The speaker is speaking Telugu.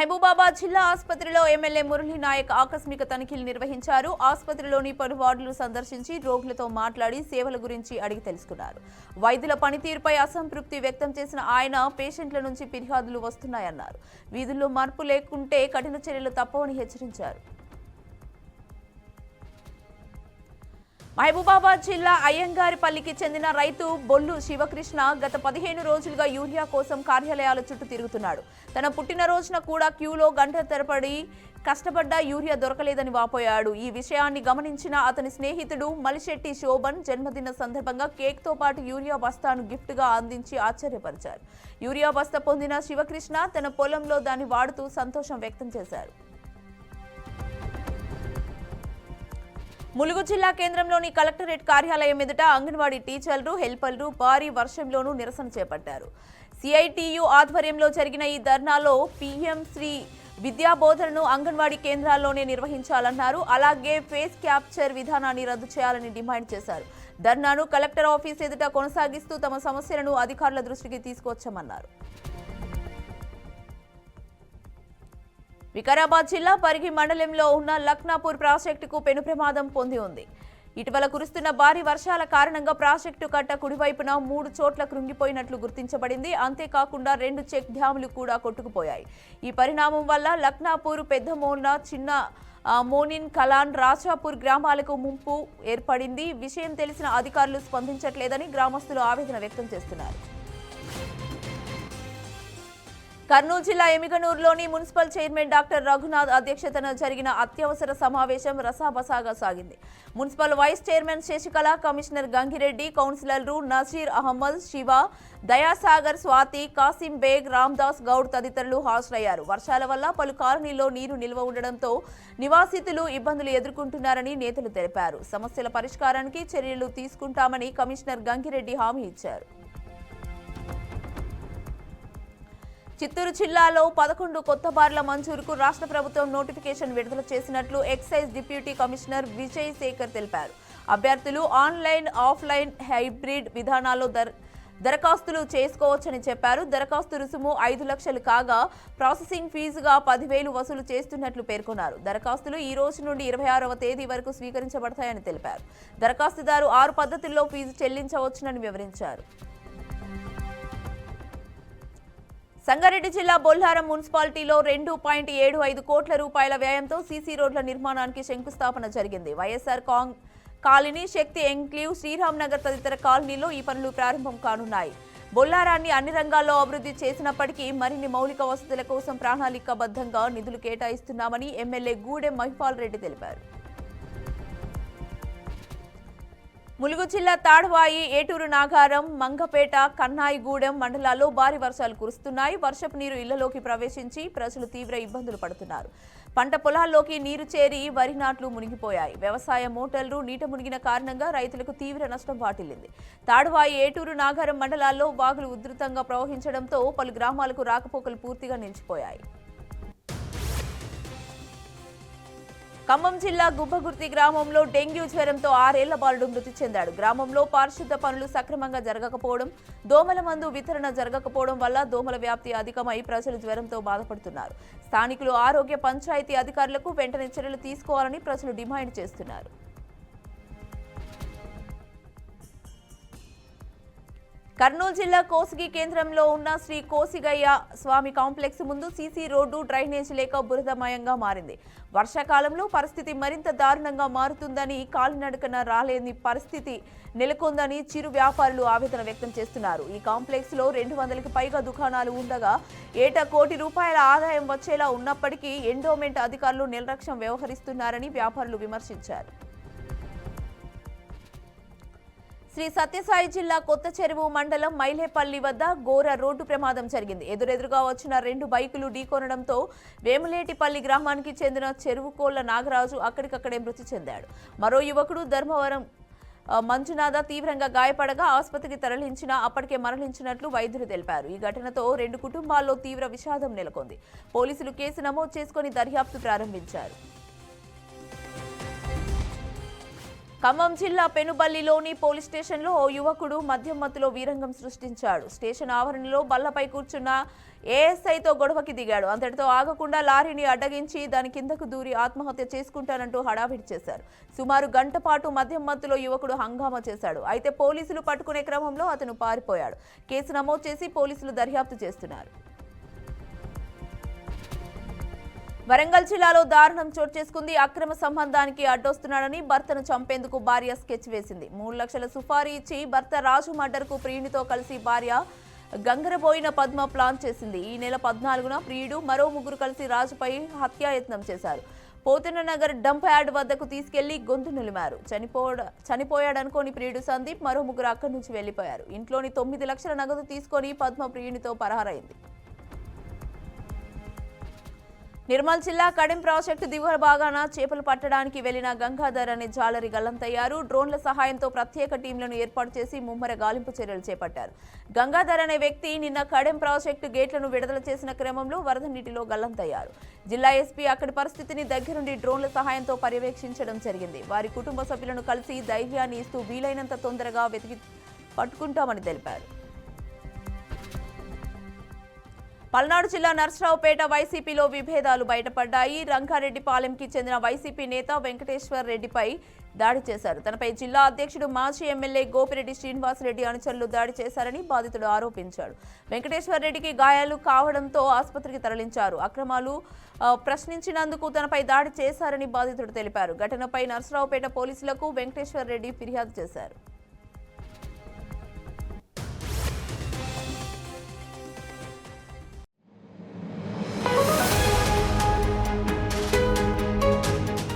మహబూబాబాద్ జిల్లా ఆసుపత్రిలో ఎమ్మెల్యే మురళీ నాయక్ ఆకస్మిక తనిఖీలు నిర్వహించారు. ఆసుపత్రిలోని పలు వార్డులు సందర్శించి రోగులతో మాట్లాడి సేవల గురించి అడిగి తెలుసుకున్నారు. వైద్యుల పనితీరుపై అసంతృప్తి వ్యక్తం చేసిన ఆయన పేషెంట్ల నుంచి ఫిర్యాదులు వస్తున్నాయన్నారు. వీధుల్లో మార్పు లేకుంటే కఠిన చర్యలు తప్పవని హెచ్చరించారు. మహబూబాబాద్ జిల్లా అయ్యంగారిపల్లికి చెందిన రైతు బొల్లు శివకృష్ణ గత 15 రోజులుగా యూరియా కోసం కార్యాలయాల చుట్టూ తిరుగుతున్నాడు. తన పుట్టినరోజున కూడా క్యూలో గంటల తరబడి కష్టపడ్డా యూరియా దొరకలేదని వాపోయాడు. ఈ విషయాన్ని గమనించిన అతని స్నేహితుడు మలిశెట్టి శోభన్ జన్మదిన సందర్భంగా కేక్తో పాటు యూరియా బస్తాను గిఫ్ట్గా అందించి ఆశ్చర్యపరిచారు. యూరియా బస్తా పొందిన శివకృష్ణ తన పొలంలో దాన్ని వాడుతూ సంతోషం వ్యక్తం చేశారు. ములుగు జిల్లా కేంద్రంలోని కలెక్టరేట్ కార్యాలయం ఎదుట అంగన్వాడీ టీచర్లు, హెల్పర్లు భారీ వర్షంలోనూ నిరసన చేపట్టారు. సిఐటియు ఆధ్వర్యంలో జరిగిన ఈ ధర్నాలో పీఎం శ్రీ విద్యాబోధనను అంగన్వాడీ కేంద్రాల్లోనే నిర్వహించాలన్నారు. అలాగే ఫేస్ క్యాప్చర్ విధానాన్ని రద్దు చేయాలని డిమాండ్ చేశారు. ధర్నాను కలెక్టర్ ఆఫీస్ ఎదుట కొనసాగిస్తూ తమ సమస్యలను అధికారుల దృష్టికి తీసుకొచ్చామన్నారు. వికారాబాద్ జిల్లా పరిగి మండలంలో ఉన్న లక్నాపూర్ ప్రాజెక్టుకు పెను ప్రమాదం పొంది ఉంది. ఇటీవల కురుస్తున్న భారీ వర్షాల కారణంగా ప్రాజెక్టు కట్ట కుడివైపున 3 చోట్ల కృంగిపోయినట్లు గుర్తించబడింది. అంతేకాకుండా 2 చెక్ డ్యాములు కూడా కొట్టుకుపోయాయి. ఈ పరిణామం వల్ల లక్నాపూర్, పెద్ద మోన, చిన్న మోనిన్, కలాన్, రాజాపూర్ గ్రామాలకు ముంపు ఏర్పడింది. విషయం తెలిసిన అధికారులు స్పందించట్లేదని గ్రామస్తులు ఆవేదన వ్యక్తం చేస్తున్నారు. కర్నూలు జిల్లా ఎమిగనూరులోని మున్సిపల్ చైర్మన్ డాక్టర్ రఘునాథ్ అధ్యక్షతన జరిగిన అత్యవసర సమావేశం రసాబసాగా సాగింది. Municipal vice chairman Sasikala, commissioner Gangireddy, కౌన్సిలర్లు నజీర్ అహ్మద్, శివ, దయాసాగర్, స్వాతి, కాసిం బేగ్, రామ్దాస్ గౌడ్ తదితరులు హాజరయ్యారు. వర్షాల వల్ల పలు కాలనీల్లో నీరు నిల్వ ఉండడంతో నివాసితులు ఇబ్బందులు ఎదుర్కొంటున్నారని నేతలు తెలిపారు. సమస్యల పరిష్కారానికి చర్యలు తీసుకుంటామని కమిషనర్ గంగిరెడ్డి హామీ ఇచ్చారు. చిత్తూరు జిల్లాలో 11 కొత్త బార్ల మంజూరుకు రాష్ట్ర ప్రభుత్వం నోటిఫికేషన్ విడుదల చేసినట్లు excise deputy commissioner Vijay Shekar తెలిపారు. అభ్యర్థులు ఆన్లైన్, ఆఫ్లైన్, హైబ్రిడ్ విధానాల్లో దరఖాస్తులు చేసుకోవచ్చని చెప్పారు. దరఖాస్తు రుసుము 5 లక్షలు కాగా ప్రాసెసింగ్ ఫీజుగా 10,000 వసూలు చేస్తున్నట్లు పేర్కొన్నారు. దరఖాస్తులు ఈ రోజు నుండి 26వ తేదీ వరకు స్వీకరించబడతాయని తెలిపారు. దరఖాస్తుదారు 6 పద్ధతుల్లో ఫీజు చెల్లించవచ్చునని వివరించారు. సంగారెడ్డి జిల్లా బొల్లారం మున్సిపాలిటీలో 2.75 కోట్ల రూపాయల వ్యయంతో సీసీ రోడ్ల నిర్మాణానికి శంకుస్థాపన జరిగింది. వైఎస్ఆర్ కాలనీ, శక్తి ఎంక్లీవ్, శ్రీరామ్ నగర్ తదితర కాలనీలో ఈ పనులు ప్రారంభం కానున్నాయి. బొల్లారాన్ని అన్ని రంగాల్లో అభివృద్ధి చేసినప్పటికీ మరిన్ని మౌలిక వసతుల కోసం ప్రణాళికాబద్ధంగా నిధులు కేటాయిస్తున్నామని ఎమ్మెల్యే గూడెం మహిపాల్ రెడ్డి తెలిపారు. ములుగు జిల్లా తాడ్వాయి, ఏటూరు నాగారం, మంగపేట, కన్నాయిగూడెం మండలాల్లో భారీ వర్షాలు కురుస్తున్నాయి. వర్షపు నీరు ఇళ్లలోకి ప్రవేశించి ప్రజలు తీవ్ర ఇబ్బందులు పడుతున్నారు. పంట పొలాల్లోకి నీరు చేరి వరి నాట్లు మునిగిపోయాయి. వ్యవసాయ మోటార్లు నీట మునిగిన కారణంగా రైతులకు తీవ్ర నష్టం వాటిల్లింది. తాడ్వాయి, ఏటూరు నాగారం మండలాల్లో వాగులు ఉధృతంగా ప్రవహించడంతో పలు గ్రామాలకు రాకపోకలు పూర్తిగా నిలిచిపోయాయి. ఖమ్మం జిల్లా గుబ్బగుర్తి గ్రామంలో డెంగ్యూ జ్వరంతో 6 ఏళ్ల బాలుడు మృతి చెందాడు. గ్రామంలో పారిశుద్ధ పనులు సక్రమంగా జరగకపోవడం, దోమల మందు వితరణ జరగకపోవడం వల్ల దోమల వ్యాప్తి అధికమై ప్రజలు జ్వరంతో బాధపడుతున్నారు. స్థానికులు ఆరోగ్య పంచాయతీ అధికారులకు వెంటనే చర్యలు తీసుకోవాలని ప్రజలు డిమాండ్ చేస్తున్నారు. కర్నూలు జిల్లా కోసిగి కేంద్రంలో ఉన్న శ్రీ కోసిగయ్య స్వామి కాంప్లెక్స్ ముందు సీసీ రోడ్డు, డ్రైనేజ్ లేక బురదమయంగా మారింది. వర్షాకాలంలో పరిస్థితి మరింత దారుణంగా మారుతుందని, కాలినడకన రాలేని పరిస్థితి నెలకొందని చిరు వ్యాపారులు ఆవేదన వ్యక్తం చేస్తున్నారు. ఈ కాంప్లెక్స్ లో 200కి పైగా దుకాణాలు ఉండగా ఏటా ₹1 కోటి ఆదాయం వచ్చేలా ఉన్నప్పటికీ ఎండోమెంట్ అధికారులు నిర్లక్ష్యం వ్యవహరిస్తున్నారని వ్యాపారులు విమర్శించారు. శ్రీ సత్యసాయి జిల్లా కొత్త చెరువు మండలం మైలేపల్లి వద్ద ఘోర రోడ్డు ప్రమాదం జరిగింది. ఎదురెదురుగా వచ్చిన 2 బైకులు ఢీకొనడంతో వేములేటిపల్లి గ్రామానికి చెందిన చెరువుకోళ్ల నాగరాజు అక్కడికక్కడే మృతి చెందాడు. మరో యువకుడు ధర్మవరం మంజునాథ తీవ్రంగా గాయపడగా ఆసుపత్రికి తరలించినా అప్పటికే మరణించినట్లు వైద్యులు తెలిపారు. ఈ ఘటనతో 2 కుటుంబాల్లో తీవ్ర విషాదం నెలకొంది. పోలీసులు కేసు నమోదు చేసుకుని దర్యాప్తు ప్రారంభించారు. ఖమ్మం జిల్లా పెనుబల్లిలోని పోలీస్ స్టేషన్లో ఓ యువకుడు మద్యం మత్తులో వీరంగం సృష్టించాడు. స్టేషన్ ఆవరణలో బల్లపై కూర్చున్న ఏఎస్ఐతో గొడవకి దిగాడు. అంతటితో ఆగకుండా లారీని అడ్డగించి దాని కిందకు దూరి ఆత్మహత్య చేసుకుంటానంటూ హడావిడి చేశారు. సుమారు గంట పాటు మద్యం మత్తులో యువకుడు హంగామా చేశాడు. అయితే పోలీసులు పట్టుకునే క్రమంలో అతను పారిపోయాడు. కేసు నమోదు చేసి పోలీసులు దర్యాప్తు చేస్తున్నారు. వరంగల్ జిల్లాలో దారుణం చోటు చేసుకుంది. అక్రమ సంబంధానికి అడ్డొస్తున్నాడని భర్తను చంపేందుకు భార్య స్కెచ్ వేసింది. 3 లక్షల సుపారీ ఇచ్చి భర్త రాజు మర్డర్కు ప్రియునితో కలిసి భార్య గంగరబోయిన పద్మ ప్లాన్ చేసింది. ఈ నెల 14న ప్రియుడు మరో 3 కలిసి రాజుపై హత్యాయత్నం చేశారు. పోతన నగర్ డంప్ యార్డ్ వద్దకు తీసుకెళ్లి గొంతు నులిమారు. చనిపోయాడనుకోని ప్రియుడు సందీప్ మరో 3 అక్కడి నుంచి వెళ్లిపోయారు. ఇంట్లోని 9 లక్షల నగదు తీసుకొని పద్మ ప్రియునితో పరారైంది. నిర్మల్ జిల్లా కడెం ప్రాజెక్టు దిగువ భాగాన చేపలు పట్టడానికి వెళ్లిన గంగాధర్ అనే జాలరి గల్లంతయ్యారు. డ్రోన్ల సహాయంతో ప్రత్యేక టీంలను ఏర్పాటు చేసి ముమ్మర గాలింపు చర్యలు చేపట్టారు. గంగాధర్ అనే వ్యక్తి నిన్న కడెం ప్రాజెక్టు గేట్లను విడుదల చేసిన క్రమంలో వరద నీటిలో గల్లంతయ్యారు. జిల్లా ఎస్పీ అక్కడి పరిస్థితిని దగ్గరుండి డ్రోన్ల సహాయంతో పర్యవేక్షించడం జరిగింది. వారి కుటుంబ సభ్యులను కలిసి ధైర్యాన్ని ఇస్తూ వీలైనంత తొందరగా వెతికి పట్టుకుంటామని తెలిపారు. పల్నాడు జిల్లా నర్సరావుపేట వైసీపీలో విభేదాలు బయటపడ్డాయి. రంగారెడ్డిపాలెంకి చెందిన వైసీపీ నేత వెంకటేశ్వర్ రెడ్డిపై దాడి చేశారు. తనపై జిల్లా అధ్యక్షుడు మాజీ ఎమ్మెల్యే గోపిరెడ్డి శ్రీనివాసరెడ్డి అనుచరులు దాడి చేశారని బాధితుడు ఆరోపించాడు. వెంకటేశ్వర్ రెడ్డికి గాయాలు కావడంతో ఆసుపత్రికి తరలించారు. అక్రమాలు ప్రశ్నించినందుకు తనపై దాడి చేశారని బాధితుడు తెలిపారు. ఘటనపై నర్సరావుపేట పోలీసులకు వెంకటేశ్వర్ రెడ్డి ఫిర్యాదు చేశారు.